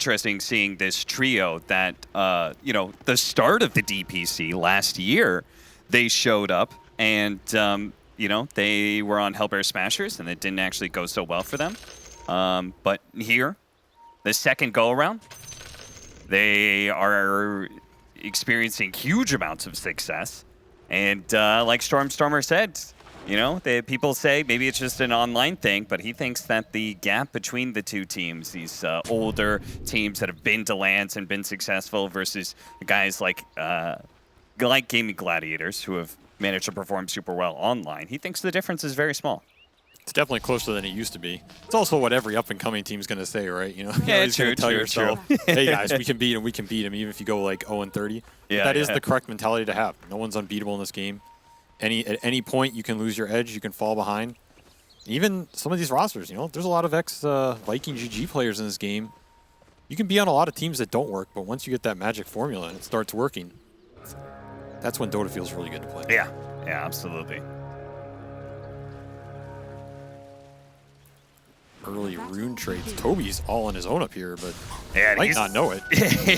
interesting seeing this trio that, you know, the start of the DPC last year, they showed up and, you know, they were on Hellbear Smashers and it didn't actually go so well for them. But here, the second go-around, they are experiencing huge amounts of success. And like Stormer said, you know, people say maybe it's just an online thing, but he thinks that the gap between the two teams, these older teams that have been to LANs and been successful versus guys like Gaimin Gladiators who have managed to perform super well online, he thinks the difference is very small. It's definitely closer than it used to be. It's also what every up-and-coming team's going to say, right? You know, yeah, he's going to tell yourself, hey guys, we can beat him, even if you go like 0-30. Yeah, that is the correct mentality to have. No one's unbeatable in this game. At any point, you can lose your edge, you can fall behind. Even some of these rosters, you know, there's a lot of ex-Viking GG players in this game. You can be on a lot of teams that don't work, but once you get that magic formula and it starts working, that's when Dota feels really good to play. Yeah, absolutely. Early rune trades. Toby's all on his own up here, but yeah, might not know it.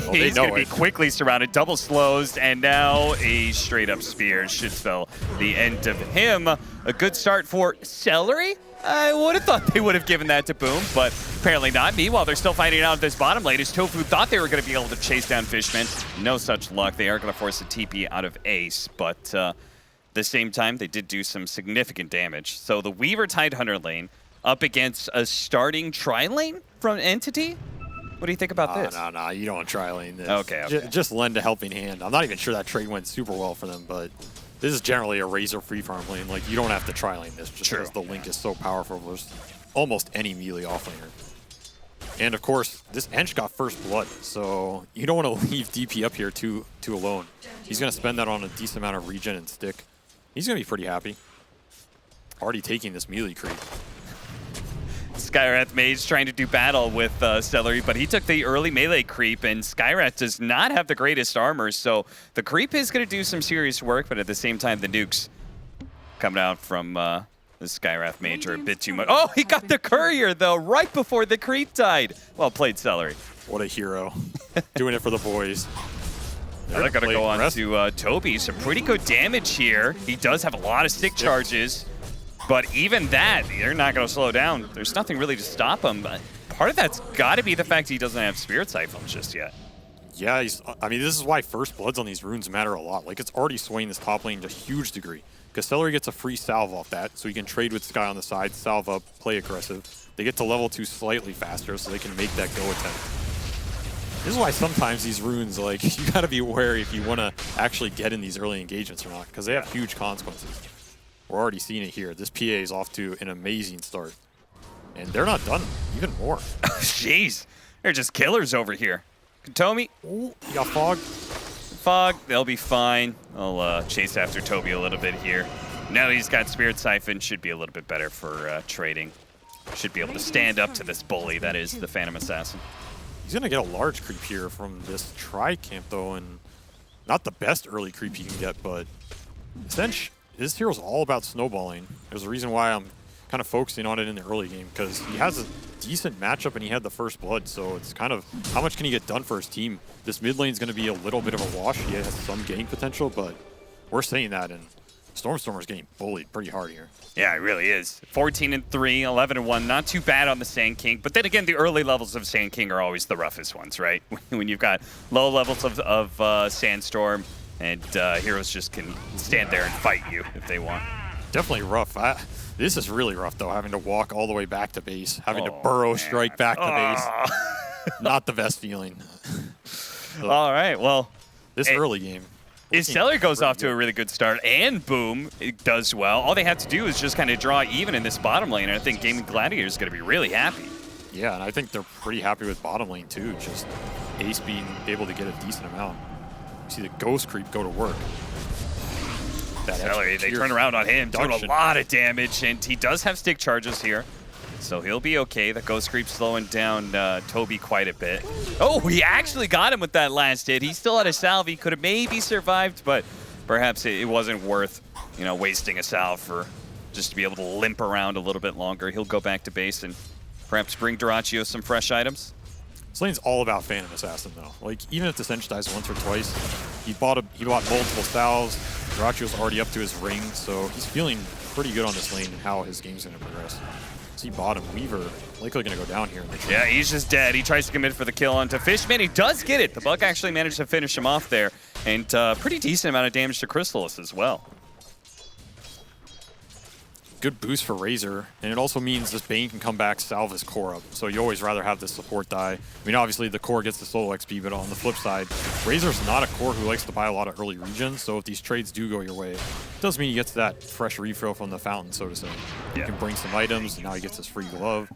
Well, he's going to be quickly surrounded, double slows, and now a straight-up spear should spell the end of him. A good start for Celery. I would have thought they would have given that to Boom, but apparently not. Meanwhile, they're still fighting out this bottom lane as Tofu thought they were going to be able to chase down Fishman. No such luck. They are going to force a TP out of Ace, but at the same time, they did do some significant damage. So the Weaver Tidehunter lane up against a starting tri-lane from Entity? What do you think about this? No, you don't tri-lane this. Okay. Just lend a helping hand. I'm not even sure that trade went super well for them, but this is generally a Razor free farm lane. Like, you don't have to tri-lane this just because the link is so powerful versus almost any melee offlaner. And of course, this Ench got first blood, so you don't want to leave DP up here too alone. He's going to spend that on a decent amount of regen and stick. He's going to be pretty happy. Already taking this melee creep. Skyrath Mage trying to do battle with Celery, but he took the early melee creep, and Skyrath does not have the greatest armor, so the creep is going to do some serious work, but at the same time, the nukes coming out from the Skyrath Mage are a bit too much. Oh, he got the courier, though, right before the creep died. Well played, Celery. What a hero. Doing it for the boys. Now they're going to go on to Toby. Some pretty good damage here. He does have a lot of stick charges. But even that, they're not going to slow down. There's nothing really to stop him. But part of that's got to be the fact he doesn't have Spirit Siphons just yet. Yeah, I mean, this is why first bloods on these runes matter a lot. Like, it's already swaying this top lane to a huge degree. Because Celery gets a free salve off that, so he can trade with Sky on the side, salve up, play aggressive. They get to level 2 slightly faster, so they can make that go attempt. This is why sometimes these runes, like, you got to be wary if you want to actually get in these early engagements or not, because they have huge consequences. We're already seeing it here. This PA is off to an amazing start. And they're not done even more. Jeez. They're just killers over here. Tomy. Ooh, you got Fog. Fog, they'll be fine. I'll chase after Toby a little bit here. Now that he's got Spirit Siphon, should be a little bit better for trading. Should be able to stand up to this bully that is the Phantom Assassin. He's going to get a large creep here from this tri-camp, though, and not the best early creep he can get, but Sench. This hero's all about snowballing. There's a reason why I'm kind of focusing on it in the early game, because he has a decent matchup and he had the first blood, so it's kind of how much can he get done for his team. This mid lane is going to be a little bit of a wash. He has some gank potential, but we're saying that, and Storm's getting bullied pretty hard here. Yeah, it really is. 14-3, 11-1, not too bad on the Sand King, but then again, the early levels of Sand King are always the roughest ones, right? When you've got low levels of Sandstorm, and heroes just can stand there and fight you if they want. Definitely rough. This is really rough, though, having to walk all the way back to base, having to burrow strike back to base. Not the best feeling. All right, well. This early game. Celery goes off to a really good start, and Boom it does well. All they have to do is just kind of draw even in this bottom lane, and I think Gaimin Gladiators is going to be really happy. Yeah, and I think they're pretty happy with bottom lane, too. Just Ace being able to get a decent amount. You see the Ghost Creep go to work. Celery, they turn around on him, doing a lot of damage, and he does have stick charges here. So he'll be okay. The Ghost Creep slowing down Toby quite a bit. Oh, he actually got him with that last hit. He still had a salve. He could have maybe survived, but perhaps it wasn't worth, you know, wasting a salve for just to be able to limp around a little bit longer. He'll go back to base and perhaps bring Dyrachyo some fresh items. This lane's all about Phantom Assassin though. Like even if the Sench dies once or twice, he bought multiple salves. Durachio's already up to his ring, so he's feeling pretty good on this lane and how his game's gonna progress. See bottom, Weaver likely gonna go down here in the trade. Yeah, he's just dead. He tries to commit for the kill onto Fishman. He does get it. The Buck actually managed to finish him off there, and pretty decent amount of damage to Crystallis as well. Good boost for Razor, and it also means this Bane can come back, salve his core up. So you always rather have the support die. I mean, obviously the core gets the solo XP, but on the flip side, Razor's not a core who likes to buy a lot of early regions, so if these trades do go your way, it does mean he gets that fresh refill from the fountain, so to say. Yeah. He can bring some items, and now he gets his free glove.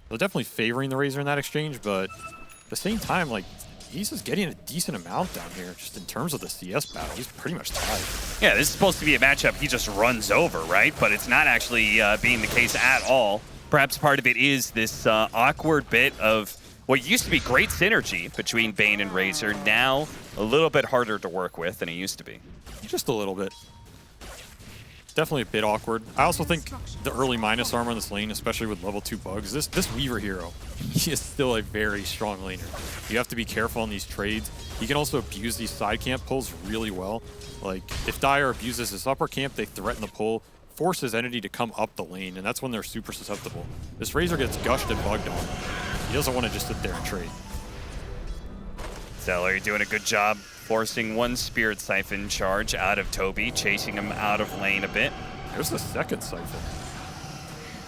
They're definitely favoring the Razor in that exchange, but at the same time, like, he's just getting a decent amount down here, just in terms of the CS battle. He's pretty much tied. Yeah, this is supposed to be a matchup he just runs over, right? But it's not actually being the case at all. Perhaps part of it is this awkward bit of what used to be great synergy between Bane and Razor, now a little bit harder to work with than it used to be. Just a little bit. Definitely a bit awkward. I also think the early minus armor on this lane, especially with level 2 bugs, this Weaver hero, he is still a very strong laner. You have to be careful on these trades. He can also abuse these side camp pulls really well. Like, if Dire abuses his upper camp, they threaten the pull, force his entity to come up the lane, and that's when they're super susceptible. This Razor gets gushed and bugged on. He doesn't want to just sit there and trade. Celery doing a good job forcing one Spirit Siphon charge out of Toby, chasing him out of lane a bit. There's the second Siphon.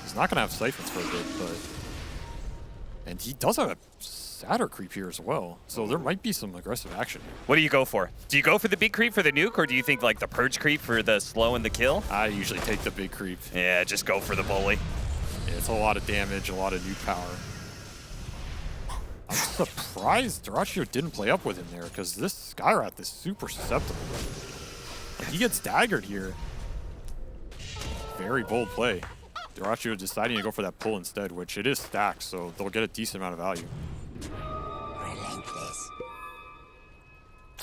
He's not going to have Siphons for a bit, but... And he does have a Satyr creep here as well, so there might be some aggressive action here. What do you go for? Do you go for the big creep for the nuke, or do you think like the Purge creep for the slow and the kill? I usually take the big creep. Yeah, just go for the bully. Yeah, it's a lot of damage, a lot of nuke power. I'm surprised Durachio didn't play up with him there, because this Skyrath is super susceptible. Like, he gets daggered here. Very bold play. Durachio deciding to go for that pull instead, which it is stacked, so they'll get a decent amount of value.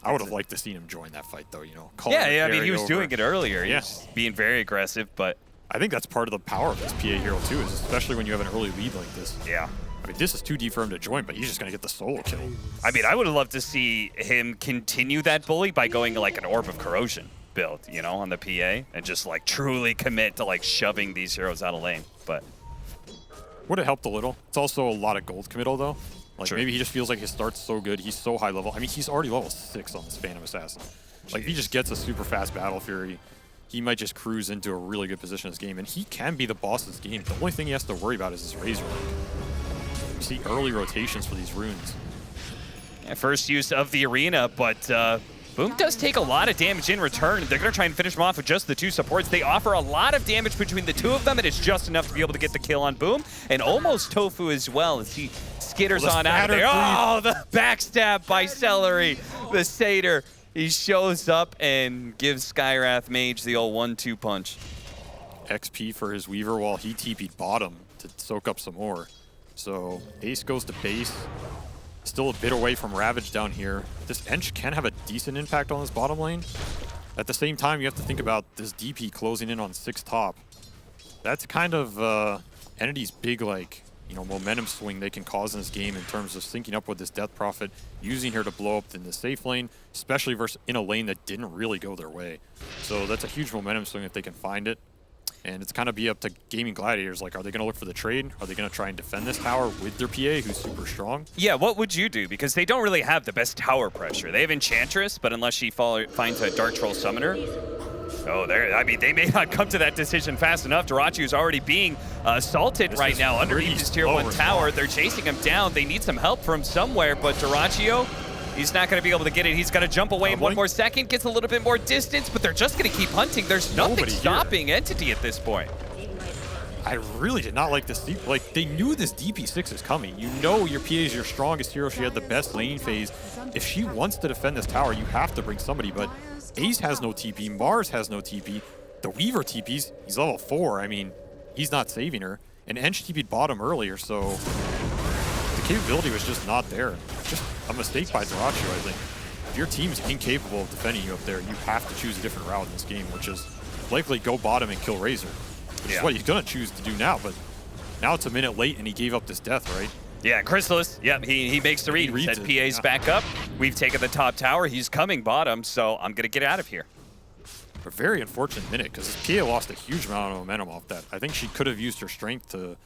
I would have liked to see him join that fight, though, you know. Yeah, I mean, he was doing it earlier. He Yeah. was being very aggressive, but... I think that's part of the power of this PA hero, too, is especially when you have an early lead like this. Yeah. I mean, this is too deep for him to join, but he's just going to get the solo kill. I mean, I would have loved to see him continue that bully by going like an Orb of Corrosion build, you know, on the PA, and just like truly commit to like shoving these heroes out of lane, but... Would have helped a little. It's also a lot of gold committal, though. Like, Sure. maybe he just feels like his start's so good, he's so high level. I mean, he's already level 6 on this Phantom Assassin. Like, if he just gets a super fast Battle Fury, he might just cruise into a really good position in this game, and he can be the boss of this game. The only thing he has to worry about is his Razor. We see early rotations for these runes. Yeah, first use of the arena, but Boom does take a lot of damage in return. They're going to try and finish him off with just the two supports. They offer a lot of damage between the two of them, and it's just enough to be able to get the kill on Boom, and almost Tofu as well as he skitters on out of there. Oh, the backstab by Celery, the Satyr. He shows up and gives Skyrath Mage the old 1-2 punch. XP for his Weaver while he TP'd bottom to soak up some more. So Ace goes to base. Still a bit away from Ravage down here. This Ench can have a decent impact on this bottom lane. At the same time, you have to think about this DP closing in on 6 top. That's kind of Entity's big, like, you know, momentum swing they can cause in this game in terms of syncing up with this Death Prophet, using her to blow up in the safe lane, especially versus in a lane that didn't really go their way. So that's a huge momentum swing if they can find it. And it's kind of be up to Gaming Gladiators. Like, are they going to look for the trade? Are they going to try and defend this tower with their PA, who's super strong? Yeah, what would you do? Because they don't really have the best tower pressure. They have Enchantress, but unless she finds a Dark Troll Summoner, oh, I mean, they may not come to that decision fast enough. Durachio's already being assaulted right now underneath his tier 1 tower. They're chasing him down. They need some help from somewhere, but Durachio, he's not going to be able to get it. He's going to jump away in 1 more second, gets a little bit more distance, but they're just going to keep hunting. There's nothing stopping Entity at this point. I really did not like this. Like, they knew this DP6 is coming. You know your PA is your strongest hero. She had the best laning phase. If she wants to defend this tower, you have to bring somebody, but Ace has no TP, Mars has no TP. The Weaver TPs, he's level 4. I mean, he's not saving her. And Ench TP'd bottom earlier, so the capability was just not there. Just a mistake by Durachio, I think. If your team's incapable of defending you up there, you have to choose a different route in this game, which is likely go bottom and kill Razor. Which is what he's going to choose to do now, but now it's a minute late and he gave up this death, right? Yeah, Chrysalis, yep, he makes the read. He said PA's back up. We've taken the top tower. He's coming bottom, so I'm going to get out of here. A very unfortunate minute, because PA lost a huge amount of momentum off that. I think she could have used her strength to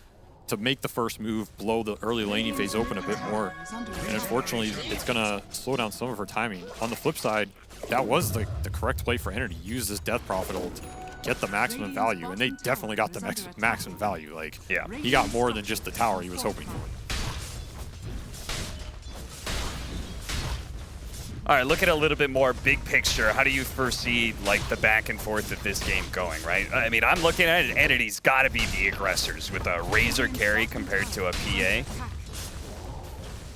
make the first move, blow the early laning phase open a bit more. And unfortunately, it's going to slow down some of her timing. On the flip side, that was the correct play for Entity. Use this Death Prophet ult to get the maximum value, and they definitely got the maximum value. Like, yeah, he got more than just the tower he was hoping for. All right, look at a little bit more big picture. How do you foresee like the back and forth of this game going, right? I mean, I'm looking at it, Entity's got to be the aggressors with a Razor carry compared to a PA.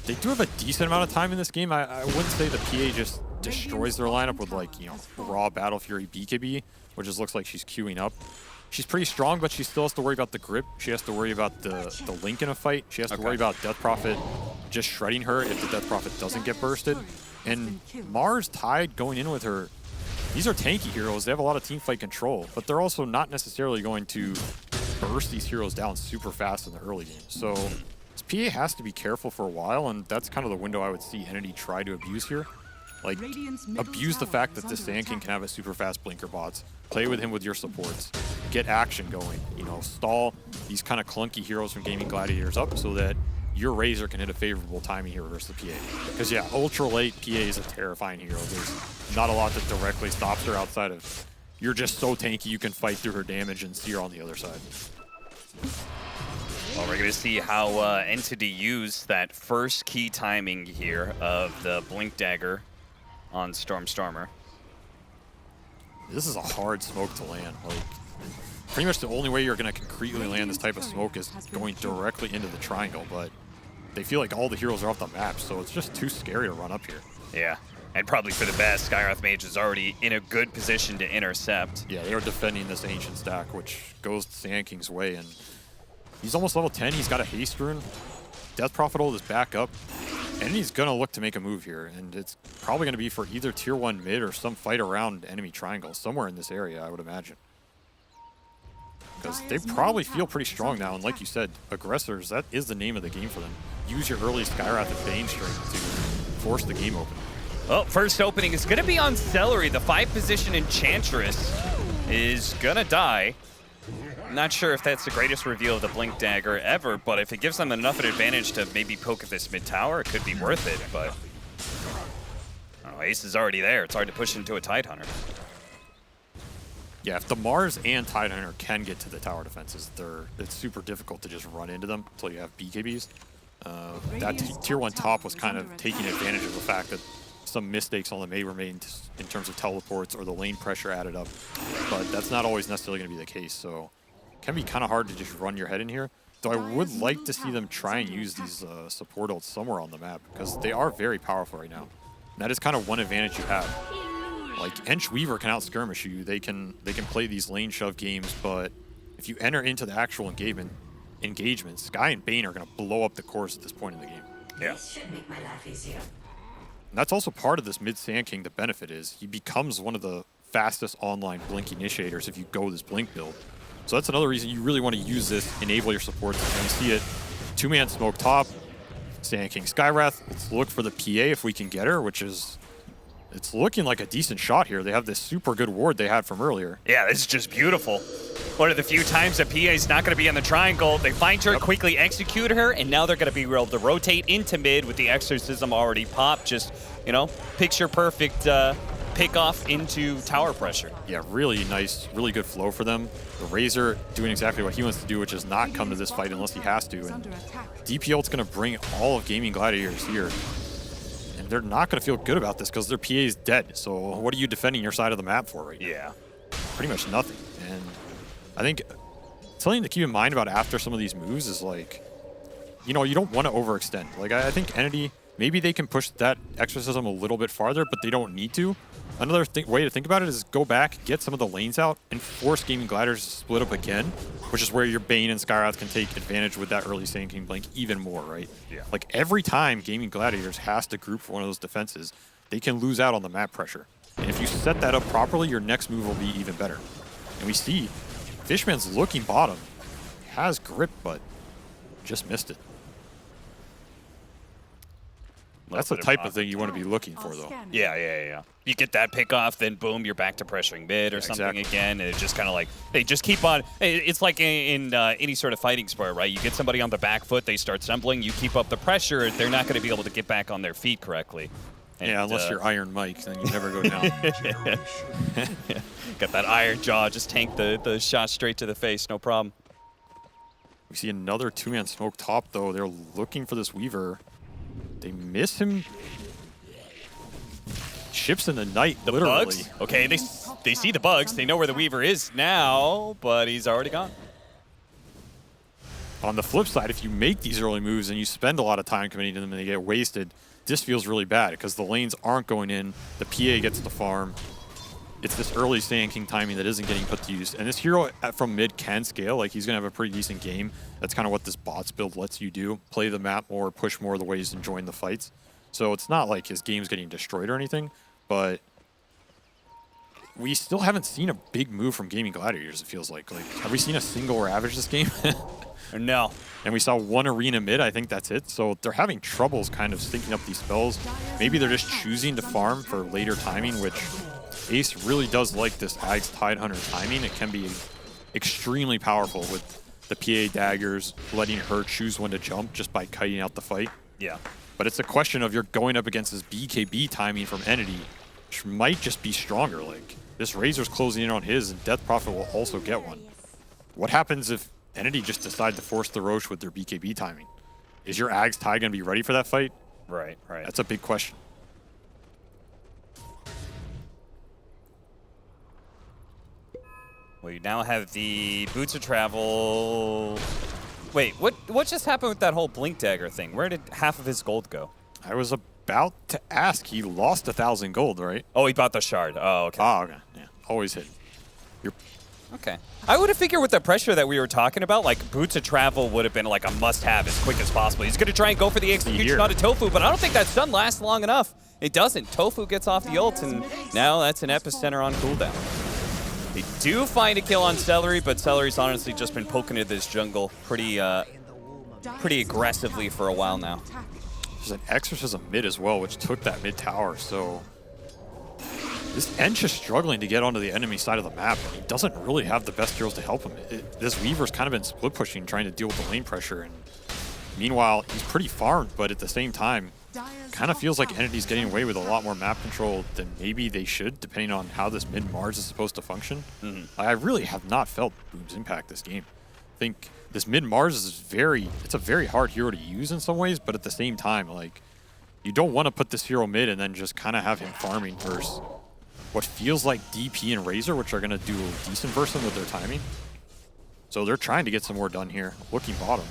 They do have a decent amount of time in this game. I wouldn't say the PA just destroys their lineup with like, you know, raw Battle Fury BKB, which just looks like she's queuing up. She's pretty strong, but she still has to worry about the grip. She has to worry about the link in a fight. She has to worry about Death Prophet just shredding her if the Death Prophet doesn't get bursted. And Mars Tide going in with her, these are tanky heroes. They have a lot of team fight control, but they're also not necessarily going to burst these heroes down super fast in the early game. So this PA has to be careful for a while, and that's kind of the window I would see Entity try to abuse here. Like, abuse the fact that this Sand King can have a super fast blinker bots, play with him with your supports, get action going, you know, stall these kind of clunky heroes from Gaimin Gladiators up so that your Razor can hit a favorable timing here versus the PA. Because yeah, ultra late PA is a terrifying hero. There's not a lot that directly stops her outside of you're just so tanky you can fight through her damage and see her on the other side. Well, we're going to see how Entity use that first key timing here of the Blink Dagger on Stormer. This is a hard smoke to land. Like, pretty much the only way you're going to concretely land this type of smoke is going directly into the triangle, but they feel like all the heroes are off the map, so it's just too scary to run up here. Yeah, and probably for the best. Skywrath Mage is already in a good position to intercept. Yeah, they are defending this Ancient stack, which goes Sand King's way, and he's almost level 10. He's got a haste rune. Death Prophet ult is back up, and he's going to look to make a move here, and it's probably going to be for either tier 1 mid or some fight around enemy triangle, somewhere in this area, I would imagine. Because they probably feel pretty strong now, and like you said, aggressors, that is the name of the game for them. Use your early Skywrath and Bane strength to force the game open. Well, first opening is going to be on Celery. The 5-position Enchantress is going to die. Not sure if that's the greatest reveal of the Blink Dagger ever, but if it gives them enough of an advantage to maybe poke at this mid tower, it could be worth it, but I don't know, Ace is already there. It's hard to push into a Tidehunter. Yeah, if the Mars and Tidehunter can get to the tower defenses, it's super difficult to just run into them until you have BKBs. That tier 1 top was kind of taking advantage of the fact that some mistakes on the Mei were made in terms of teleports or the lane pressure added up, but that's not always necessarily going to be the case, so it can be kind of hard to just run your head in here. Though I would like to see them try and use these support ults somewhere on the map, because they are very powerful right now. And that is kind of one advantage you have. Like, Ench Weaver can out-skirmish you, they can play these lane shove games, but if you enter into the actual engagement, Skye and Bane are going to blow up the course at this point in the game. Yeah. This should make my life easier. And that's also part of this mid-Sand King. The benefit is he becomes one of the fastest online Blink initiators if you go this Blink build. So that's another reason you really want to use this, enable your supports. And you see it, 2-man smoke top, Sand King Skywrath. Let's look for the PA if we can get her, which is, it's looking like a decent shot here. They have this super good ward they had from earlier. Yeah, this is just beautiful. One of the few times that PA is not going to be in the triangle. They find her, quickly execute her, and now they're going to be able to rotate into mid with the Exorcism already popped. Just, you know, picture perfect pick off into tower pressure. Yeah, really nice, really good flow for them. The Razor doing exactly what he wants to do, which is not come to this fight unless he has to. And DP ult's going to bring all of Gaimin Gladiators here. And they're not going to feel good about this because their PA is dead. So what are you defending your side of the map for right now? Yeah. Pretty much nothing. And I think something to keep in mind about after some of these moves is like, you know, you don't want to overextend. Like, I think Entity, maybe they can push that Exorcism a little bit farther, but they don't need to. Another way to think about it is go back, get some of the lanes out, and force Gaimin Gladiators to split up again, which is where your Bane and Skywrath can take advantage with that early Sand King Blink even more, right? Yeah. Like, every time Gaimin Gladiators has to group for one of those defenses, they can lose out on the map pressure. And if you set that up properly, your next move will be even better. And we see Fishman's looking bottom. Has grip, but just missed it. That's the type of thing you want to be looking for, though. Yeah. You get that pick off, then boom, you're back to pressuring mid or something again. And it's just kind of like, they just keep on. It's like in any sort of fighting sport, right? You get somebody on the back foot, they start stumbling, you keep up the pressure, they're not going to be able to get back on their feet correctly. And, yeah, unless you're Iron Mike, then you never go down. Got that iron jaw, just tank the shot straight to the face, no problem. We see another two-man smoke top, though. They're looking for this Weaver. They miss him. Ships in the night, literally. Bugs? Okay, they see the bugs. They know where the Weaver is now, but he's already gone. On the flip side, if you make these early moves and you spend a lot of time committing to them and they get wasted, this feels really bad because the lanes aren't going in. The PA gets the farm. It's this early Saiyan King timing that isn't getting put to use. And this hero from mid can scale. Like, he's going to have a pretty decent game. That's kind of what this bots build lets you do. Play the map more, push more of the ways and join the fights. So it's not like his game's getting destroyed or anything, but we still haven't seen a big move from Gaming Gladiators, it feels like. Have we seen a single Ravage this game? No. And we saw one arena mid, I think that's it. So they're having troubles kind of syncing up these spells. Maybe they're just choosing to farm for later timing, which Ace really does like this Ags Tidehunter timing. It can be extremely powerful with the PA daggers, letting her choose when to jump just by kiting out the fight. Yeah. But it's a question of you're going up against this BKB timing from Entity, which might just be stronger. Like, this Razor's closing in on his, and Death Prophet will also get one. What happens if Entity just decide to force the Roche with their BKB timing? Is your Ags Tide going to be ready for that fight? Right. That's a big question. Well, you now have the Boots of Travel. Wait, what just happened with that whole Blink Dagger thing? Where did half of his gold go? I was about to ask. He lost 1,000 gold, right? Oh, he bought the shard. Oh, okay. Oh, okay. Yeah, always hidden. Okay. I would have figured with the pressure that we were talking about, like, Boots of Travel would have been like a must-have as quick as possible. He's going to try and go for the execution on a Tofu, but I don't think that stun lasts long enough. It doesn't. Tofu gets off the ult, and now that's an Epicenter on cooldown. They do find a kill on Celery, but Celery's honestly just been poking into this jungle pretty aggressively for a while now. There's an Exorcism mid as well, which took that mid tower, so this Ench is struggling to get onto the enemy side of the map, and he doesn't really have the best heroes to help him. This Weaver's kind of been split pushing, trying to deal with the lane pressure, and meanwhile, he's pretty farmed, but at the same time, kind of feels like Entity's getting away with a lot more map control than maybe they should, depending on how this mid-Mars is supposed to function. I really have not felt Boom's impact this game. I think this mid-Mars is it's a very hard hero to use in some ways, but at the same time, like, you don't want to put this hero mid and then just kind of have him farming versus what feels like DP and Razor, which are going to do a decent versus him with their timing. So they're trying to get some more done here. Looking bottom.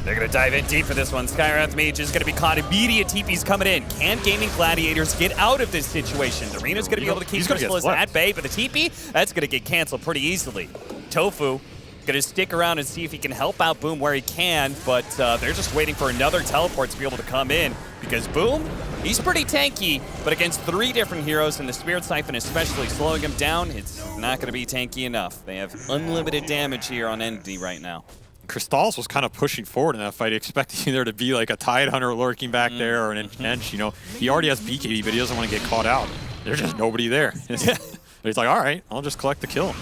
They're going to dive in deep for this one. Skywrath Mage is going to be caught. Immediate TP's coming in. Can Gaming Gladiators get out of this situation? The Arena's going to be able to keep Crystallis at bay, but the TP, that's going to get canceled pretty easily. Tofu going to stick around and see if he can help out Boom where he can, but they're just waiting for another teleport to be able to come in because Boom, he's pretty tanky, but against 3 different heroes and the Spirit Siphon especially slowing him down, it's not going to be tanky enough. They have unlimited damage here on Entity right now. Crystallis was kind of pushing forward in that fight, expecting there to be like a Tidehunter lurking back there or an Ench. You know, he already has BKB, but he doesn't want to get caught out. There's just nobody there. He's like, all right, I'll just collect the kill.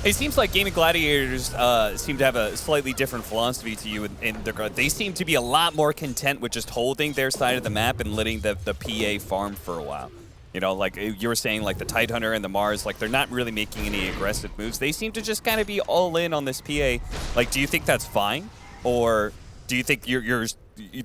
It seems like Gaming Gladiators seem to have a slightly different philosophy to you in their They seem to be a lot more content with just holding their side of the map and letting the PA farm for a while. You know, like you were saying, like the Tidehunter and the Mars, like they're not really making any aggressive moves. They seem to just kind of be all in on this PA. Like, do you think that's fine? Or do you think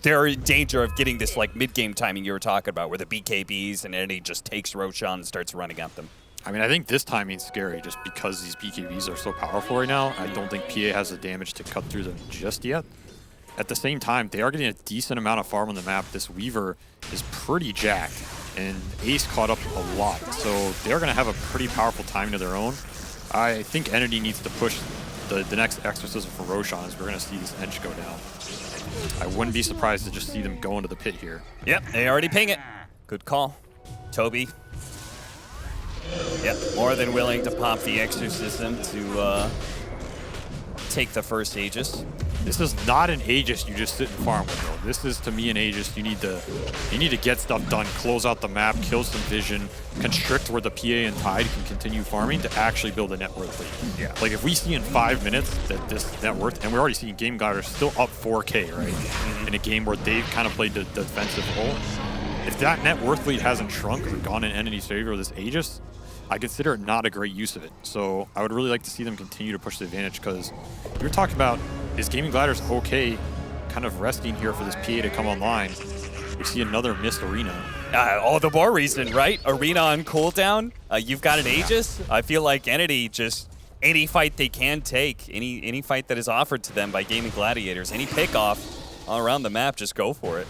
they're in danger of getting this like mid-game timing you were talking about where the BKBs and Entity just takes Roshan and starts running at them? I mean, I think this timing's scary just because these BKBs are so powerful right now. I don't think PA has the damage to cut through them just yet. At the same time, they are getting a decent amount of farm on the map. This Weaver is pretty jacked, and Ace caught up a lot. So they're going to have a pretty powerful timing of their own. I think Entity needs to push the next Exorcism for Roshan as we're going to see this Ench go down. I wouldn't be surprised to just see them go into the pit here. Yep, they already ping it. Good call. Toby. Yep, more than willing to pop the Exorcism to take the first Aegis. This is not an Aegis you just sit and farm with, though. This is, to me, an Aegis you need to get stuff done, close out the map, kill some vision, constrict where the PA and Tide can continue farming to actually build a net worth lead. Yeah. Like, if we see in 5 minutes that this net worth, and we're already seeing Game Gladiators still up 4K, right? In a game where they've kind of played the defensive role. If that net worth lead hasn't shrunk or gone in entity's favor with this Aegis, I consider it not a great use of it. So I would really like to see them continue to push the advantage, because you're talking about, is Gaming Gladiators okay kind of resting here for this PA to come online? We see another missed arena. All the more reason, right? Arena on cooldown. You've got an Aegis. I feel like Entity just, any fight they can take, any fight that is offered to them by Gaming Gladiators, any pick-off all around the map, just go for it.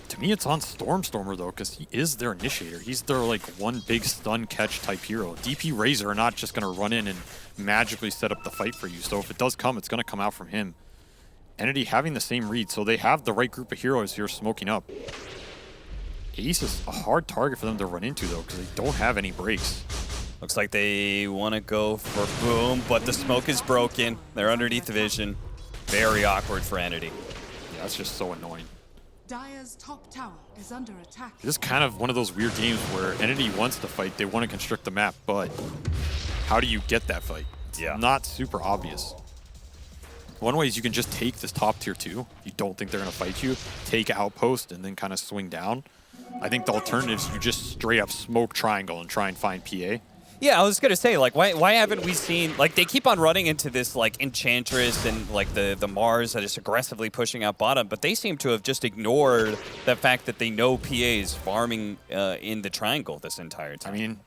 To me, it's on Stormstormer, though, because he is their initiator. He's their, like, one big stun catch type hero. DP Razor are not just going to run in and magically set up the fight for you. So if it does come, it's going to come out from him. Entity having the same read, so they have the right group of heroes here smoking up. Ace is a hard target for them to run into, though, because they don't have any breaks. Looks like they want to go for boom, but the smoke is broken. They're underneath the vision. Very awkward for Entity. Yeah, that's just so annoying. Dire's top tower is under attack. This is kind of one of those weird games where Entity wants to fight, they want to constrict the map, but how do you get that fight? It's not super obvious. One way is you can just take this top tier 2. You don't think they're going to fight you, take Outpost, and then kind of swing down. I think the alternative is you just straight up smoke triangle and try and find PA. Yeah, I was gonna say, like, why haven't we seen, like, they keep on running into this, like, Enchantress and, like, the Mars that is aggressively pushing out bottom, but they seem to have just ignored the fact that they know PA is farming in the triangle this entire time. I mean,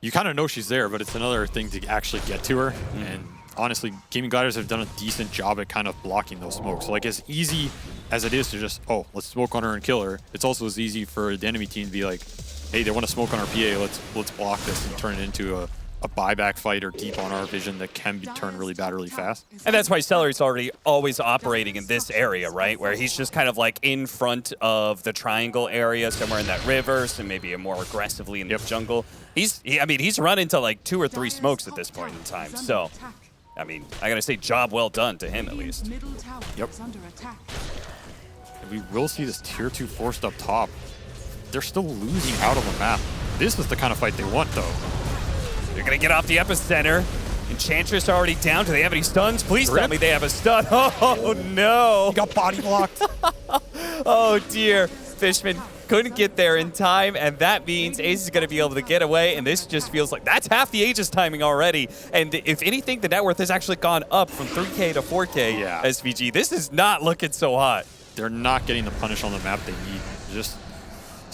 you kind of know she's there, but it's another thing to actually get to her. And honestly, Gaming Gladiators have done a decent job at kind of blocking those smokes. So, like, as easy as it is to just, oh, let's smoke on her and kill her, it's also as easy for the enemy team to be like, hey, they want to smoke on our PA, let's block this and turn it into a buyback fight or deep on our vision that can be turned really bad really fast. And that's why Celery's already always operating in this area, right? Where he's just kind of like in front of the triangle area, somewhere in that river, so maybe more aggressively in the jungle. I mean, he's run into like 2 or 3 smokes at this point in time. So, I mean, I gotta say, job well done to him at least. Yep. And we will see this tier 2 forced up top. They're still losing out on the map. This is the kind of fight they want, though. They're gonna get off the epicenter. Enchantress already down. Do they have any stuns? Please tell me they have a stun. Oh no! He got body blocked. Oh dear. Fishman couldn't get there in time, and that means Ace is gonna be able to get away, and this just feels like that's half the Aegis timing already. And if anything, the net worth has actually gone up from 3K to 4K. Yeah. SVG. This is not looking so hot. They're not getting the punish on the map they need. Just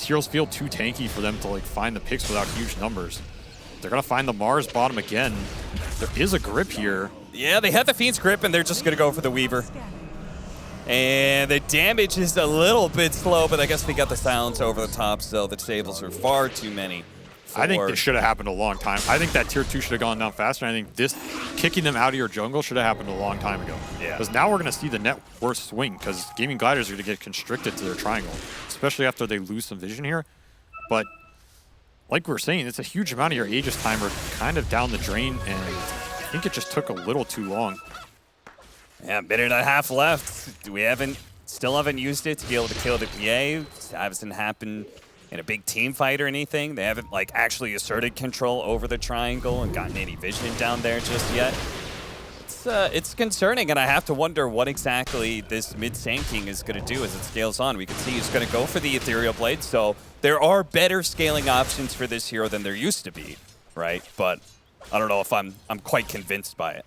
heroes feel too tanky for them to like find the picks without huge numbers. They're gonna find the Mars bottom again. There is a grip here. Yeah, they have the Fiend's grip, and they're just gonna go for the Weaver. And the damage is a little bit slow, but I guess they got the silence over the top, so the disables are far too many. I think this should have happened a long time. I think that tier 2 should have gone down faster, and I think this kicking them out of your jungle should have happened a long time ago. Yeah. Because now we're going to see the net worth swing, because Gaming Gladiators are going to get constricted to their triangle, especially after they lose some vision here. But like we were saying, it's a huge amount of your Aegis timer kind of down the drain, and I think it just took a little too long. Yeah, 1.5 minutes left. We still haven't used it to be able to kill the PA. It hasn't happened in a big team fight or anything. They haven't like actually asserted control over the triangle and gotten any vision down there just yet. It's concerning, and I have to wonder what exactly this mid Sand King is going to do as it scales on. We can see he's going to go for the Ethereal Blade, so there are better scaling options for this hero than there used to be, right? But I don't know if I'm quite convinced by it.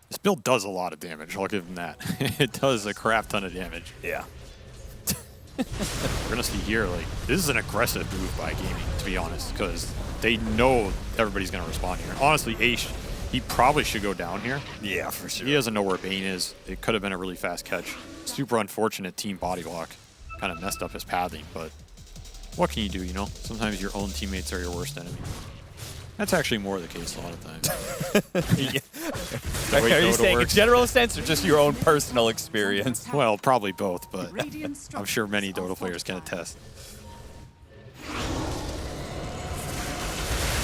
This build does a lot of damage, I'll give him that. It does a crap ton of damage. Yeah. We're going to see here, like, this is an aggressive move by Gaming, to be honest, because they know everybody's going to respond here. Honestly, Ace, he probably should go down here. Yeah, for sure. He doesn't know where Bane is. It could have been a really fast catch. Super unfortunate team body block. Kind of messed up his pathing, but what can you do, you know? Sometimes your own teammates are your worst enemy. That's actually more the case a lot of times. Yeah. Are you saying in general sense or just your own personal experience? Well, probably both, but I'm sure many Dota players can attest.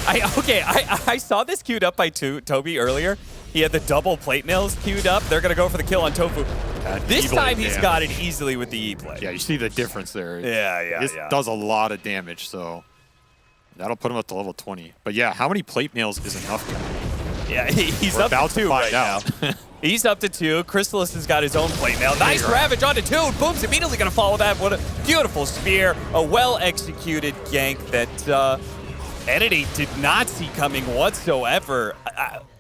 I saw this queued up by Toby earlier. He had the double plate mills queued up. They're going to go for the kill on Tofu. This time he's got it easily with the E-play. Yeah, you see the difference there. This does a lot of damage, so that'll put him up to level 20. But yeah, how many plate mails is enough? Yeah, he's up to 2 right now. He's up to 2. Crystallis has got his own plate mail. Nice Ravage onto 2. Boom's immediately going to follow that. What a beautiful spear. A well-executed gank that Entity did not see coming whatsoever.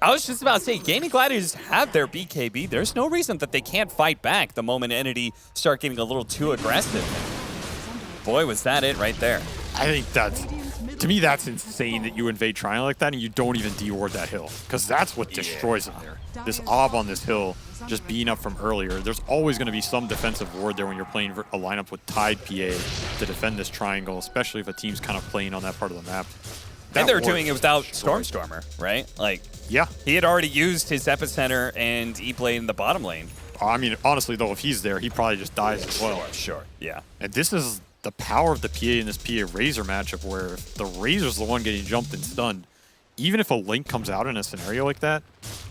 I was just about to say, Gaming Gladiators have their BKB. There's no reason that they can't fight back the moment Entity start getting a little too aggressive. Boy, was that it right there. I think that's, to me, that's insane that you invade Triangle like that and you don't even de-ward that hill. Because that's what destroys him there. This Ob on this hill, just being up from earlier, there's always going to be some defensive ward there when you're playing a lineup with tied PA to defend this triangle, especially if a team's kind of playing on that part of the map. And they're doing it without Stormstormer, right? Like, yeah, he had already used his epicenter and E-play in the bottom lane. I mean, honestly, though, if he's there, he probably just dies as well. Sure, yeah. And this is the power of the PA in this PA Razor matchup where the Razor's the one getting jumped and stunned. Even if a Link comes out in a scenario like that,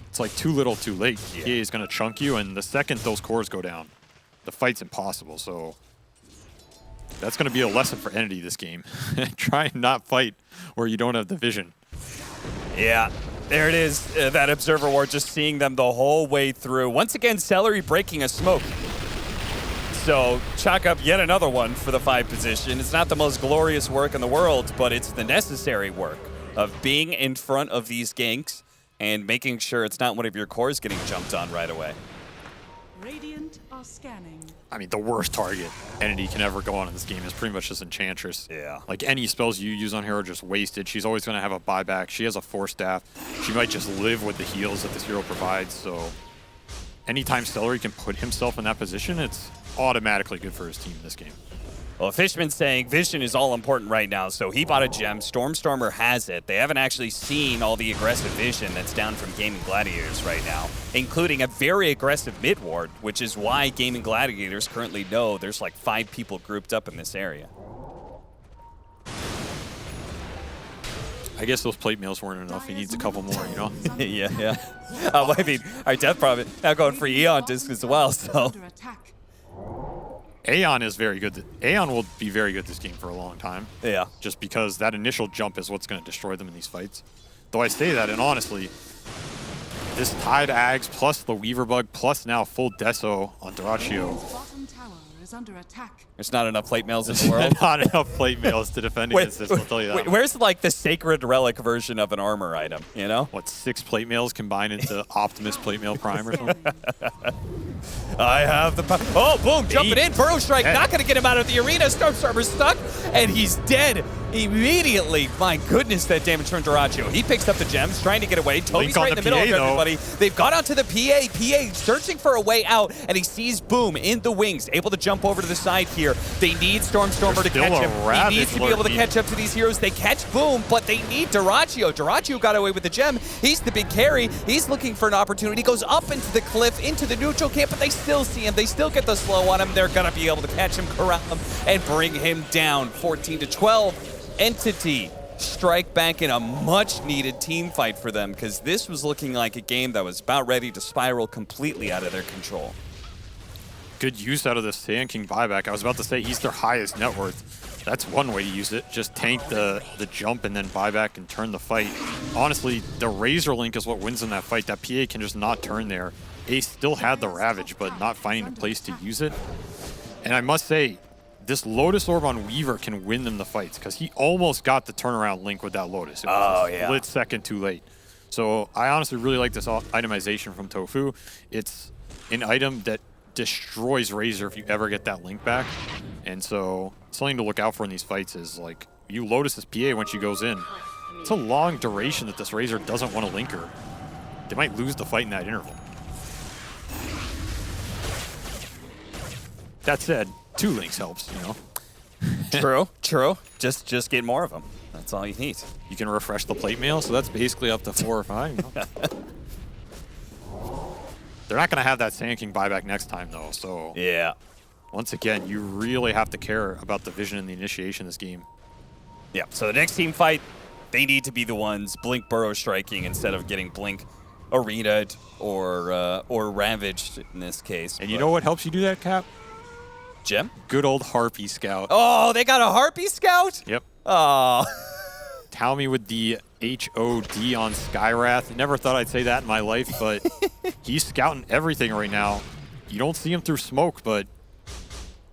it's like too little, too late. Yeah. PA is going to chunk you, and the second those cores go down, the fight's impossible. So that's going to be a lesson for Entity this game. Try and not fight where you don't have the vision. Yeah, there it is. That Observer Ward, just seeing them the whole way through. Once again, Celery breaking a smoke. So chalk up yet another one for the 5 position. It's not the most glorious work in the world, but it's the necessary work of being in front of these ganks and making sure it's not one of your cores getting jumped on right away. Radiant are scanning. I mean, the worst target Entity can ever go on in this game is pretty much just Enchantress. Yeah. Like, any spells you use on her are just wasted. She's always going to have a buyback. She has a Force Staff. She might just live with the heals that this hero provides. So anytime Celery can put himself in that position, it's automatically good for his team in this game. Well, Fishman's saying vision is all important right now, so he bought a gem. Stormstormer has it. They haven't actually seen all the aggressive vision that's down from Gaming Gladiators right now, including a very aggressive mid ward, which is why Gaming Gladiators currently know there's like 5 people grouped up in this area. I guess those plate mails weren't enough. He needs a couple more, you know? yeah. Well, I mean, our Death Prophet now going for Eon Disc as well, so. Aeon is very good. Aeon will be very good this game for a long time. Yeah. Just because that initial jump is what's going to destroy them in these fights. Though I say that, and honestly, this Tide Ags plus the Weaver Bug plus now full Deso on Dyrachyo. Under attack. There's not enough plate mails in the world. Not enough plate mails to defend against this, I'll tell you that. Where's like the sacred relic version of an armor item, you know? What, 6 plate mails combined into Optimus plate mail prime or something? I have the power. Oh, boom, jumping in. Burrow Strike, not going to get him out of the arena. Stormstormer's stuck, and he's dead immediately. My goodness, that damage from Dyrachyo. He picks up the gems, trying to get away. Toby's right in the middle of everybody. They've got onto the PA. PA searching for a way out, and he sees Boom in the wings, able to jump over to the side here. They need Stormstormer to catch him. He needs to be able to catch up to these heroes. They catch Boom, but they need Dyrachyo. Dyrachyo got away with the gem. He's the big carry. He's looking for an opportunity. Goes up into the cliff, into the neutral camp, but they still see him. They still get the slow on him. They're going to be able to catch him, corral him, and bring him down. 14-12. Entity strike back in a much-needed team fight for them, because this was looking like a game that was about ready to spiral completely out of their control. Good use out of the Sand King buyback. I was about to say he's their highest net worth. That's one way to use it. Just tank the jump and then buyback and turn the fight. Honestly, the Razor Link is what wins in that fight. That PA can just not turn there. Ace still had the Ravage, but not finding a place to use it. And I must say, this Lotus Orb on Weaver can win them the fights, because he almost got the turnaround Link with that Lotus. It was a split second too late. So I honestly really like this itemization from Tofu. It's an item that destroys Razor if you ever get that Link back. And so something to look out for in these fights is, like, you Lotus this PA when she goes in. It's a long duration that this Razor doesn't want to link her. They might lose the fight in that interval. That said, 2 links helps, you know? True. Just get more of them. That's all you need. You can refresh the plate mail, so that's basically up to 4 or 5. You know? They're not going to have that Sand King buyback next time, though, so... Yeah. Once again, you really have to care about the vision and the initiation of this game. Yeah, so the next team fight, they need to be the ones Blink Burrow striking instead of getting Blink arena'd or ravaged in this case. And you know what helps you do that, Cap? Jim? Good old Harpy Scout. Oh, they got a Harpy Scout? Yep. Oh. Tally with the HOD on Skywrath. Never thought I'd say that in my life, but he's scouting everything right now. You don't see him through smoke, but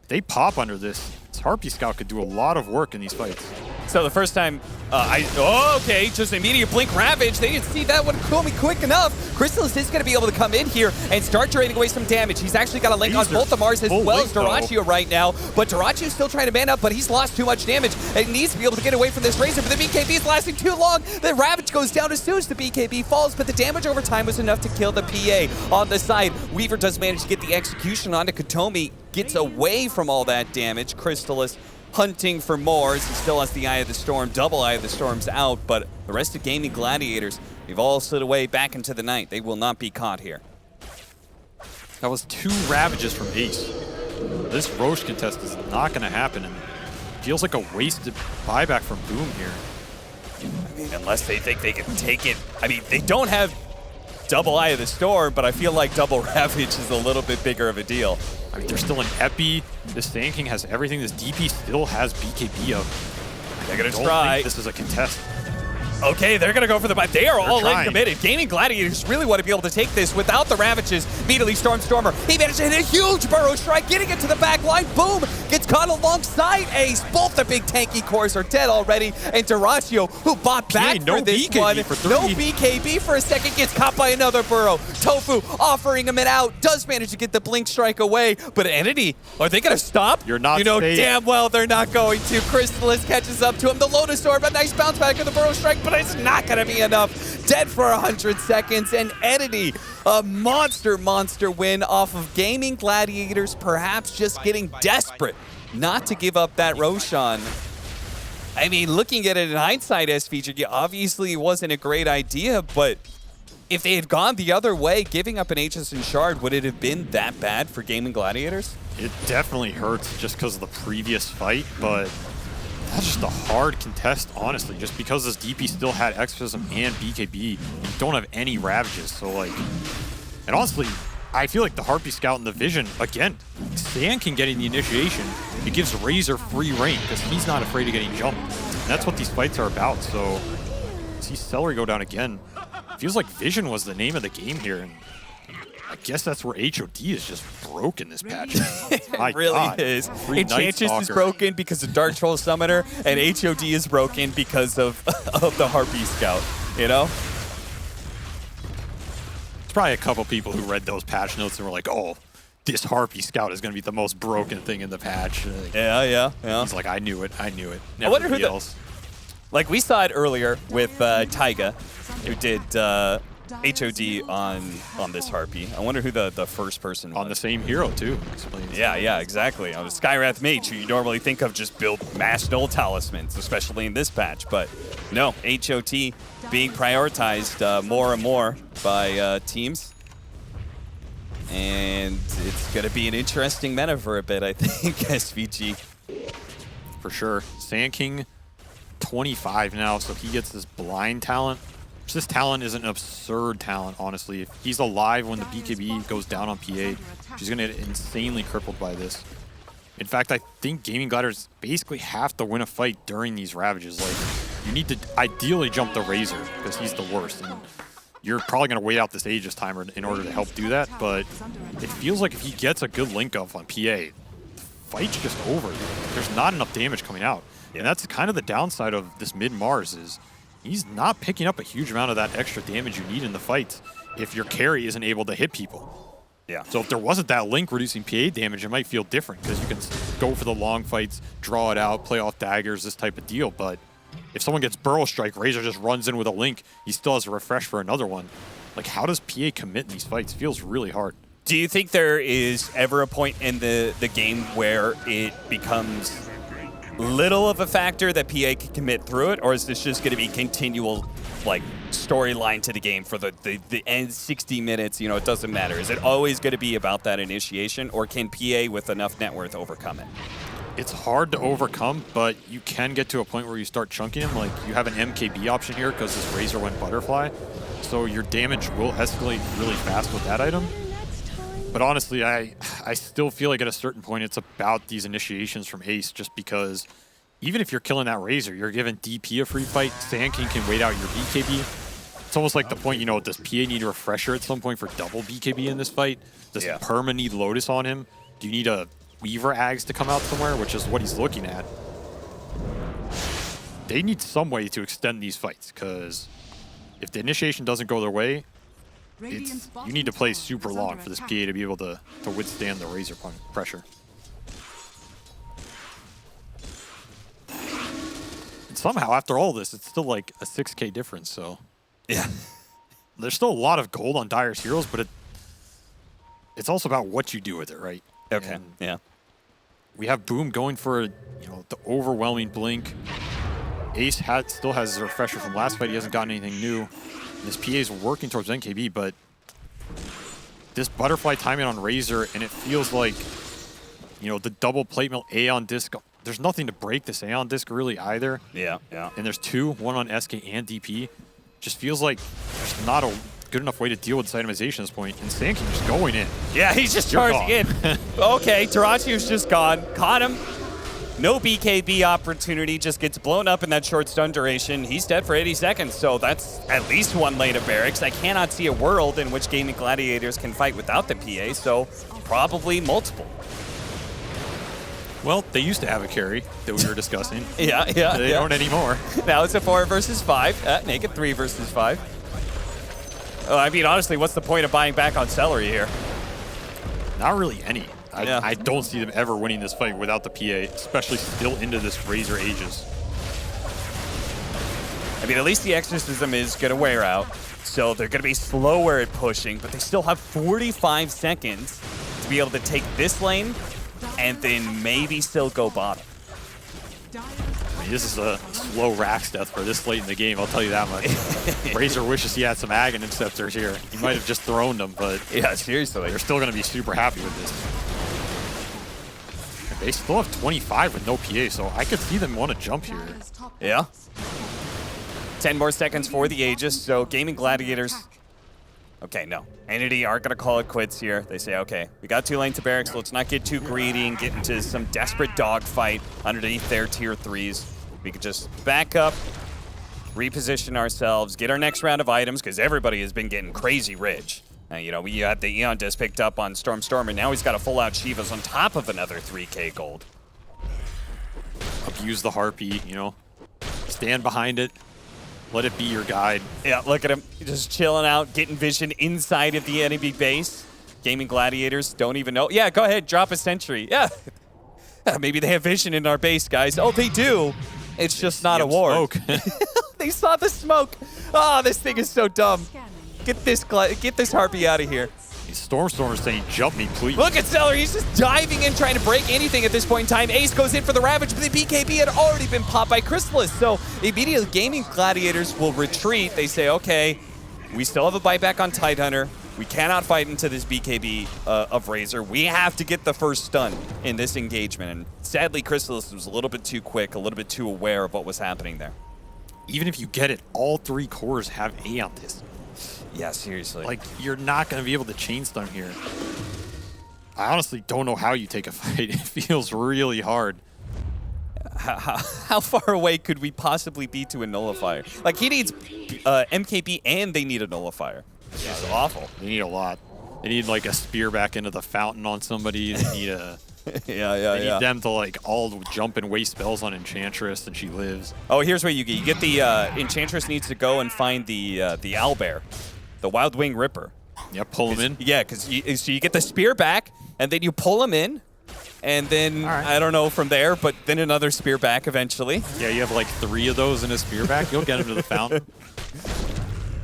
they pop under this. This Harpy Scout could do a lot of work in these fights. So the first time, okay, just immediate blink ravage. They didn't see that one coming quick enough. Crystallis is going to be able to come in here and start draining away some damage. He's actually got a link on both the Mars as well as Dyrachyo right now. But Dyrachyo's still trying to man up, but he's lost too much damage and he needs to be able to get away from this Razor. But the BKB is lasting too long. The Ravage goes down as soon as the BKB falls, but the damage over time was enough to kill the PA on the side. Weaver does manage to get the execution onto Katomi, gets away from all that damage. Crystallis hunting for more as he still has the Eye of the Storm. Double Eye of the Storm's out, but the rest of Gaming Gladiators, they've all slid away back into the night. They will not be caught here. That was 2 Ravages from Ace. This Roche contest is not going to happen, and feels like a wasted buyback from Boom here. I mean, unless they think they can take it. I mean, they don't have double Eye of the Storm, but I feel like double Ravage is a little bit bigger of a deal. I mean, they're still in Epi. This Sand King has everything. This DP still has BKB up. They're going to I try. don't think this is a contest. Okay, they're going to go for the buy. They are all in trying. committed. Gaming Gladiators really want to be able to take this without the Ravages. Immediately Stormer. He managed to hit a huge Burrow Strike, getting it to the back line. Boom! Gets caught alongside Ace. Both the big tanky cores are dead already. And Dyrachyo, who bought back no for this BKB one. for 3. No BKB for a second. Gets caught by another Burrow. Tofu offering him it out. Does manage to get the Blink Strike away. But Entity, are they going to stop? You're not You know safe. damn well they're not going to. Crystallis catches up to him. The Lotus Orb, a nice bounce back of the Burrow Strike, but it's not going to be enough. Dead for 100 seconds, and Entity, a monster win off of Gaming Gladiators, perhaps just getting desperate not to give up that Roshan. I mean, looking at it in hindsight, SVG, obviously it wasn't a great idea, but if they had gone the other way, giving up an HSN Shard, would it have been that bad for Gaming Gladiators? It definitely hurts just because of the previous fight, but that's just a hard contest, honestly, just because this DP still had Exorcism and BKB and don't have any Ravages. So, like, and honestly, I feel like the Harpy Scout and the Vision, again, Sand King getting the initiation, it gives Razor free reign because he's not afraid of getting jumped. And that's what these fights are about. So, see Celery go down again. Feels like Vision was the name of the game here. And I guess that's where HOD is just broken this patch. It really is. Enchantress is broken because of Dark Troll Summoner, and HOD is broken because of the Harpy Scout, you know? There's probably a couple people who read those patch notes and were like, oh, this Harpy Scout is going to be the most broken thing in the patch. Yeah. He's like, I knew it. Never I wonder who else. Like, we saw it earlier with Taiga, who did HOD on this Harpy. I wonder who the first person was. On the same hero, too. Explains. Yeah, exactly. On the Skywrath Mage, who you normally think of just build mass null talismans, especially in this patch. But no, HOT being prioritized more and more by teams. And it's going to be an interesting meta for a bit, I think, SVG. For sure. Sand King, 25 now, so he gets this blind talent. This talent is an absurd talent, honestly. If he's alive when the BKB goes down on PA, she's going to get insanely crippled by this. In fact, I think Gaming Gladiators basically have to win a fight during these Ravages. Like, you need to ideally jump the Razor, because he's the worst. And you're probably going to wait out this Aegis timer in order to help do that, but it feels like if he gets a good link up on PA, the fight's just over. There's not enough damage coming out. And that's kind of the downside of this mid-Mars is he's not picking up a huge amount of that extra damage you need in the fights if your carry isn't able to hit people. Yeah. So if there wasn't that link reducing PA damage, it might feel different because you can go for the long fights, draw it out, play off daggers, this type of deal. But if someone gets Burrow Strike, Razor just runs in with a link, he still has a refresh for another one. Like, how does PA commit in these fights? Feels really hard. Do you think there is ever a point in the game where it becomes little of a factor that PA can commit through it, or is this just going to be continual, like, storyline to the game for the end 60 minutes? You know, it doesn't matter. Is it always going to be about that initiation, or can PA with enough net worth overcome it? It's hard to overcome, but you can get to a point where you start chunking him. Like, you have an MKB option here because this Razor went Butterfly. so your damage will escalate really fast with that item. But honestly, I still feel like at a certain point it's about these initiations from Ace, just because even if you're killing that Razor, you're giving DP a free fight. Sand King can wait out your BKB. It's almost like the point, you know, does PA need a refresher at some point for double BKB in this fight? Does Perma need Lotus on him? Do you need a Weaver Ags to come out somewhere, which is what he's looking at? They need some way to extend these fights, because if the initiation doesn't go their way, you need to play super long for this PA to be able to withstand the Razor pressure. And somehow, after all this, it's still like a 6K difference, so... Yeah. There's still a lot of gold on Dire's heroes, but it's also about what you do with it, right? Okay, And yeah. we have Boom going for, you know, the overwhelming blink. Ace still has his refresher from last fight. He hasn't gotten anything new. And his PA is working towards NKB, but this butterfly timing on Razor, and it feels like, you know, the double plate mill Aeon disc. There's nothing to break this Aeon disc really either. Yeah, yeah. And there's two, one on SK and DP. Just feels like there's not a good enough way to deal with this itemization at this point. And Sand King just going in. Yeah, he's just charging in. Okay, Tarachiu's just gone. Caught him. No BKB opportunity, just gets blown up in that short stun duration. He's dead for 80 seconds, so that's at least one lane of barracks. I cannot see a world in which Gaimin Gladiators can fight without the PA, so probably multiple. Well, they used to have a carry that we were discussing. Yeah. They don't anymore. Now it's a 4 versus 5. Naked 3 versus 5. I mean, honestly, what's the point of buying back on Celery here? Not really any. I don't see them ever winning this fight without the PA, especially still into this Razor Aegis. I mean, at least the Exorcism is going to wear out, so they're going to be slower at pushing, but they still have 45 seconds to be able to take this lane and then maybe still go bottom. I mean, this is a slow Rax death for this late in the game, I'll tell you that much. Razor wishes he had some Aghanim Scepters here. He might have just thrown them, but yeah, seriously. They're still going to be super happy with this. And they still have 25 with no PA, so I could see them want to jump here. Yeah. 10 more seconds for the Aegis, so Gaimin Gladiators. Okay, no. Entity aren't going to call it quits here. They say, okay, we got 2 lanes to barracks. Let's not get too greedy and get into some desperate dogfight underneath their tier 3s. We could just back up, reposition ourselves, get our next round of items, because everybody has been getting crazy rich. You know, we had the Eon disc picked up on Storm, and now he's got a full-out Shivas on top of another 3K gold. Abuse the Harpy, you know. Stand behind it. Let it be your guide. Yeah, look at him. Just chilling out, getting vision inside of the enemy base. Gaimin Gladiators don't even know. Yeah, go ahead, drop a sentry. Yeah. Maybe they have vision in our base, guys. Oh, they do. It's just not a war. Smoke. They saw the smoke. Oh, this thing is so dumb. Get this Harpy out of here. Storm's saying, jump me, please. Look at Celery. He's just diving in, trying to break anything at this point in time. Ace goes in for the Ravage, but the BKB had already been popped by Chrysalis. So immediately, Gaimin Gladiators will retreat. They say, okay, we still have a buyback on Tidehunter. We cannot fight into this BKB of Razor. We have to get the first stun in this engagement. And sadly, Chrysalis was a little bit too quick, a little bit too aware of what was happening there. Even if you get it, all 3 cores have Aeon Disc. Yeah, seriously. Like, you're not going to be able to chain stun here. I honestly don't know how you take a fight. It feels really hard. How far away could we possibly be to a nullifier? Like, he needs MKB and they need a nullifier. Yeah, it's awful. They need a lot. They need, like, a spear back into the fountain on somebody. They need a... They need them to, like, all jump and waste spells on Enchantress, and she lives. Oh, here's what you get. You get the Enchantress needs to go and find the Owlbear, the Wild Wing Ripper. Yeah, pull him in. Yeah, because so you get the spear back, and then you pull him in, and then, I don't know from there, but then another spear back eventually. Yeah, you have, like, 3 of those in a spear back. You'll get him to the fountain.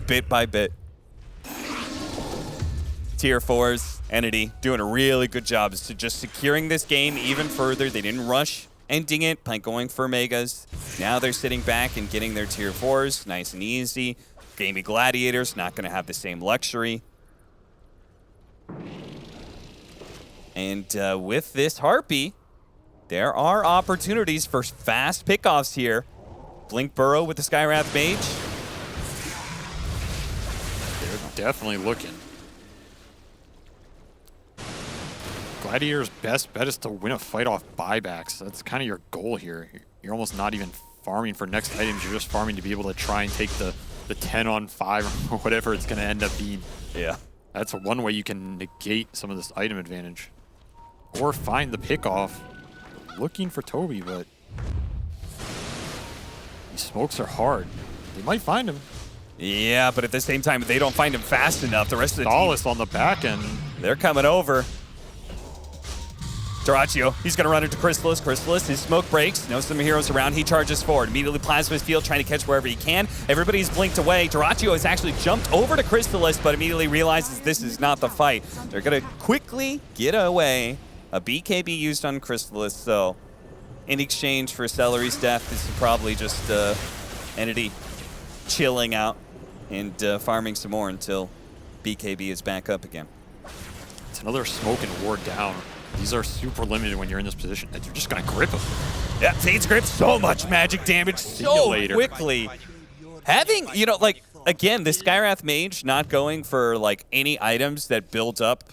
Bit by bit. Tier 4s, Entity, doing a really good job as to just securing this game even further. They didn't rush ending it by going for Megas. Now they're sitting back and getting their Tier 4s nice and easy. Gaimin Gladiators not going to have the same luxury. And with this Harpy, there are opportunities for fast pickoffs here. Blink Burrow with the Skywrath Mage. definitely looking. Gladiators' best bet is to win a fight off buybacks. That's kind of your goal here. You're almost not even farming for next items. You're just farming to be able to try and take the 10 on 5 or whatever it's going to end up being. Yeah. That's one way you can negate some of this item advantage. Or find the pick-off. Looking for Toby, but these smokes are hard. They might find him. Yeah, but at the same time, if they don't find him fast enough, the rest of the Dallas team, on the back end. they're coming over. Dyrachyo, he's going to run into Chrysalis. Chrysalis, his smoke breaks. Knows some heroes around. He charges forward. Immediately plasma his field, trying to catch wherever he can. Everybody's blinked away. Dyrachyo has actually jumped over to Chrysalis, but immediately realizes this is not the fight. They're going to quickly get away. A BKB used on Chrysalis, so in exchange for Celery's death, this is probably just Entity chilling out and farming some more until BKB is back up again. It's another smoke and ward down. These are super limited when you're in this position. You're just going to grip them. Yeah, Zane's grip, so much magic damage so quickly. Having, you know, like, again, the Skywrath Mage not going for, like, any items that build up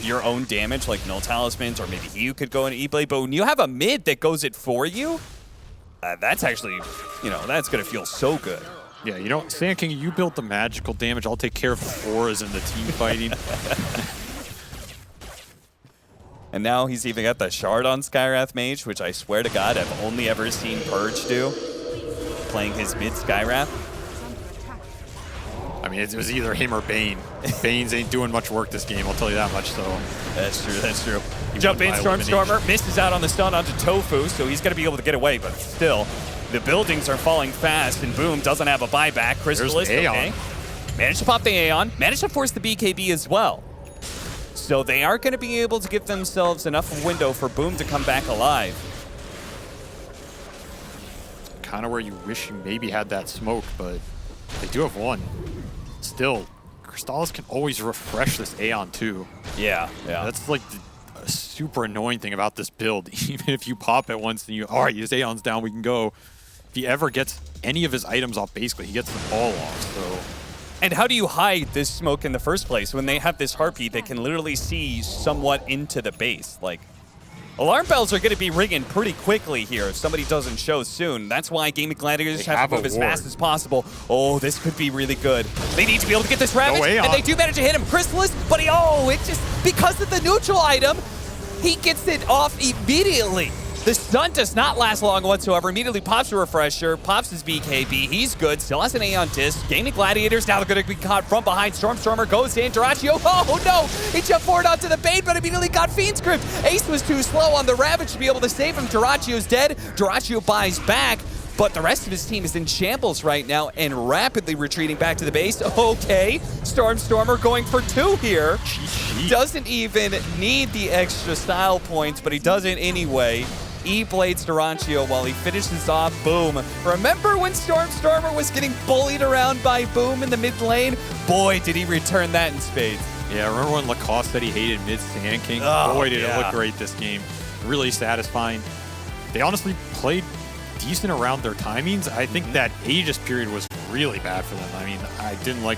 your own damage, like Null Talismans, or maybe you could go into E-Blade, but when you have a mid that goes it for you, that's actually, you know, that's going to feel so good. Yeah, you know, Sand King, you built the magical damage. I'll take care of the auras and the team fighting. And now he's even got the Shard on Skywrath Mage, which I swear to God, I've only ever seen Purge do, playing his mid Skywrath. I mean, it was either him or Bane. Banes ain't doing much work this game, I'll tell you that much, so. That's true, that's true. Jump in, Stormstormer, misses out on the stun onto Tofu, so he's going to be able to get away, but still, the buildings are falling fast, and Boom doesn't have a buyback. Chrysalis, okay. Managed to pop the Aeon, managed to force the BKB as well. So they are going to be able to give themselves enough of a window for Boom to come back alive. Kind of where you wish you maybe had that smoke, but they do have one. Still, Crystallis can always refresh this Aeon too. Yeah. That's like a super annoying thing about this build. Even if you pop it once and you, all right, his Aeon's down, we can go. If he ever gets any of his items off, basically, he gets them all off, so. And how do you hide this smoke in the first place when they have this Harpy that can literally see somewhat into the base? Like, alarm bells are going to be ringing pretty quickly here if somebody doesn't show soon. That's why Gaimin Gladiators have to move as fast as possible. Oh, this could be really good. They need to be able to get this Ravage, and they do manage to hit him. Chrysalis, but it just, because of the neutral item, he gets it off immediately. The stun does not last long whatsoever. Immediately pops a refresher, pops his BKB. He's good, still has an A on disc. Gaimin Gladiators now they're going to be caught from behind. Stormstormer goes in. Dyrachyo, oh no! He jumped forward onto the bait, but immediately got Fiend's Grip. Ace was too slow on the Ravage to be able to save him. Dyrachyo's dead. Dyrachyo buys back, but the rest of his team is in shambles right now and rapidly retreating back to the base. Okay, Stormstormer going for 2 here. Doesn't even need the extra style points, but he does it anyway. E-blades Dyrachyo while he finishes off Boom. Remember when Stormstormer was getting bullied around by Boom in the mid lane? Boy, did he return that in spades. Yeah, remember when Lacoste said he hated mid Sand King? Oh, boy, did it look great this game. Really satisfying. They honestly played decent around their timings. I think that Aegis period was really bad for them. I mean, I didn't like